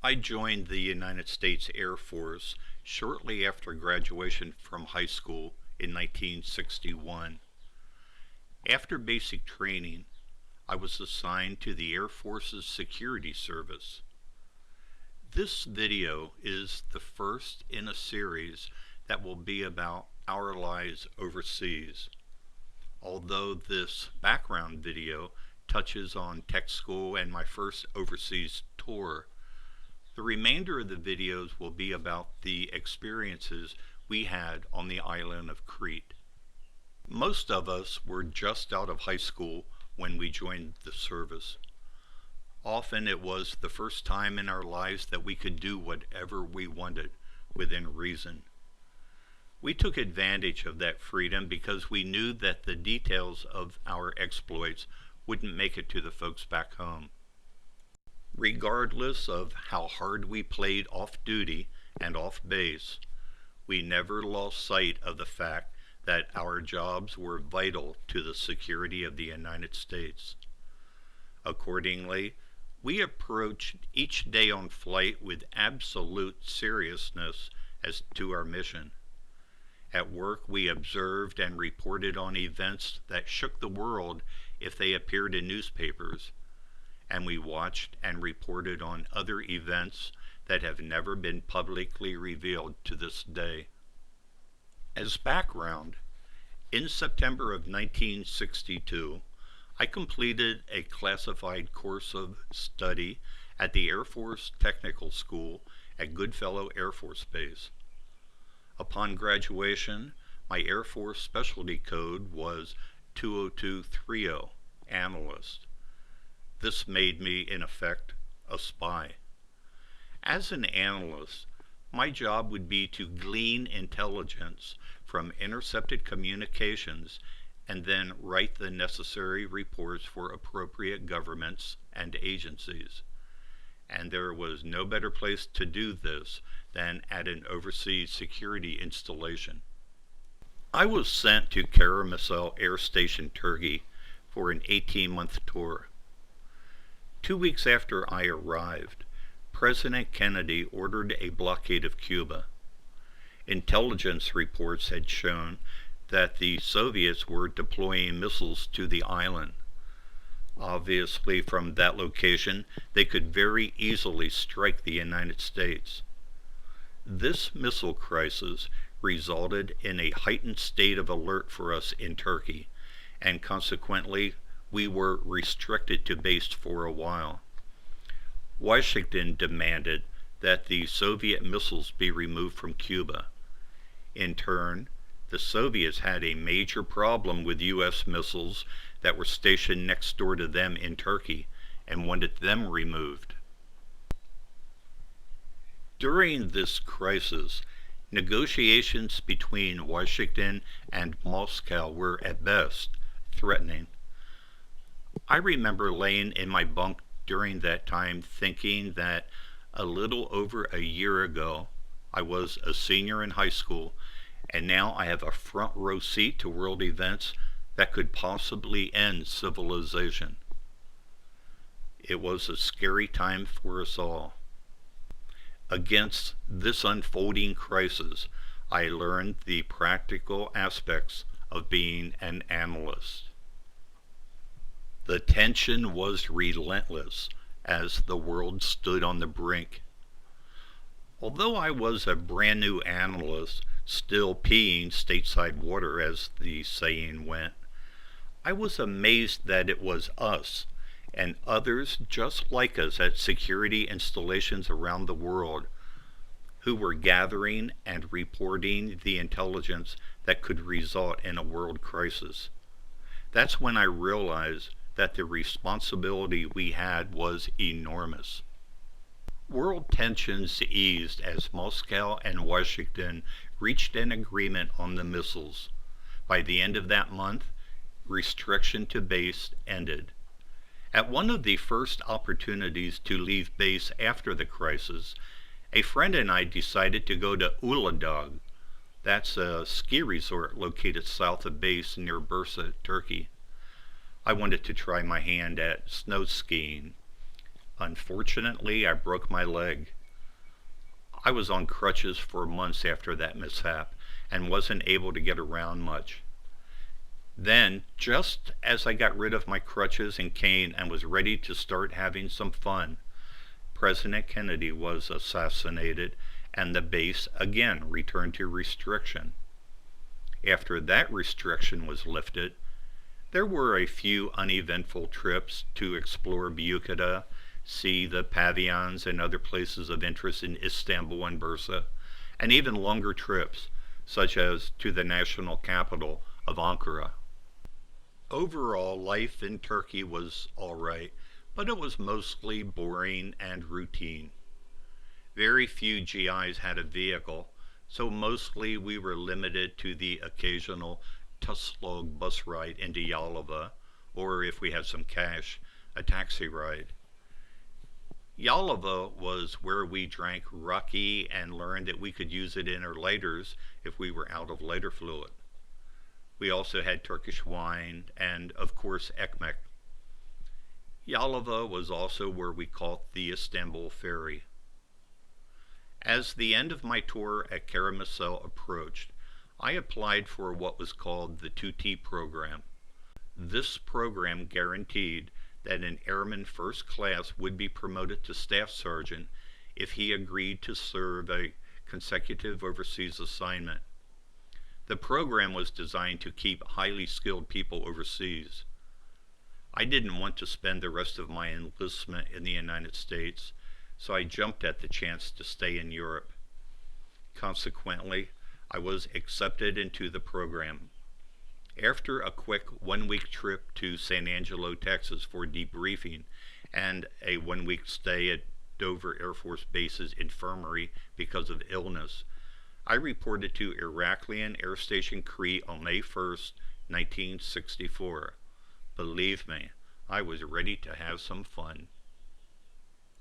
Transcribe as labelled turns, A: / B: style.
A: I joined the United States Air Force shortly after graduation from high school in 1961. After basic training, I was assigned to the Air Force's Security Service. This video is the first in a series that will be about our lives overseas. Although this background video touches on tech school and my first overseas tour, the remainder of the videos will be about the experiences we had on the island of Crete. Most of us were just out of high school when we joined the service. Often it was the first time in our lives that we could do whatever we wanted within reason. We took advantage of that freedom because we knew that the details of our exploits wouldn't make it to the folks back home. Regardless of how hard we played off-duty and off-base, we never lost sight of the fact that our jobs were vital to the security of the United States. Accordingly, we approached each day on flight with absolute seriousness as to our mission. At work, we observed and reported on events that shook the world if they appeared in newspapers, and we watched and reported on other events that have never been publicly revealed to this day. As background, in September of 1962, I completed a classified course of study at the Air Force Technical School at Goodfellow Air Force Base. Upon graduation, my Air Force specialty code was 20230, Analyst. This made me, in effect, a spy. As an analyst, my job would be to glean intelligence from intercepted communications and then write the necessary reports for appropriate governments and agencies. And there was no better place to do this than at an overseas security installation. I was sent to Karamursel Air Station, Turkey, for an 18-month tour. 2 weeks after I arrived, President Kennedy ordered a blockade of Cuba. Intelligence reports had shown that the Soviets were deploying missiles to the island. Obviously, from that location, they could very easily strike the United States. This missile crisis resulted in a heightened state of alert for us in Turkey, and consequently, we were restricted to base for a while. Washington demanded that the Soviet missiles be removed from Cuba. In turn, the Soviets had a major problem with U.S. missiles that were stationed next door to them in Turkey and wanted them removed. During this crisis, negotiations between Washington and Moscow were at best threatening. I remember laying in my bunk during that time thinking that a little over a year ago I was a senior in high school, and now I have a front row seat to world events that could possibly end civilization. It was a scary time for us all. Against this unfolding crisis, I learned the practical aspects of being an analyst. The tension was relentless as the world stood on the brink. Although I was a brand new analyst, still peeing stateside water as the saying went, I was amazed that it was us and others just like us at security installations around the world who were gathering and reporting the intelligence that could result in a world crisis. That's when I realized that the responsibility we had was enormous. World tensions eased as Moscow and Washington reached an agreement on the missiles. By the end of that month, restriction to base ended. At one of the first opportunities to leave base after the crisis, a friend and I decided to go to Uludağ. That's a ski resort located south of base near Bursa, Turkey. I wanted to try my hand at snow skiing. Unfortunately, I broke my leg. I was on crutches for months after that mishap and wasn't able to get around much. Then, just as I got rid of my crutches and cane and was ready to start having some fun, President Kennedy was assassinated and the base again returned to restriction. After that restriction was lifted, there were a few uneventful trips to explore Buyukada, see the pavilions and other places of interest in Istanbul and Bursa, and even longer trips, such as to the national capital of Ankara. Overall, life in Turkey was alright, but it was mostly boring and routine. Very few GIs had a vehicle, so mostly we were limited to the occasional Tuslog bus ride into Yalova, or if we had some cash, a taxi ride. Yalova was where we drank raki and learned that we could use it in our lighters if we were out of lighter fluid. We also had Turkish wine and, of course, ekmek. Yalova was also where we caught the Istanbul ferry. As the end of my tour at Karamursel approached, I applied for what was called the 2T program. This program guaranteed that an airman first class would be promoted to staff sergeant if he agreed to serve a consecutive overseas assignment. The program was designed to keep highly skilled people overseas. I didn't want to spend the rest of my enlistment in the United States, so I jumped at the chance to stay in Europe. Consequently, I was accepted into the program. After a quick one-week trip to San Angelo, Texas for debriefing and a one-week stay at Dover Air Force Base's infirmary because of illness, I reported to Heraklion Air Station Crete on May 1st, 1964. Believe me, I was ready to have some fun.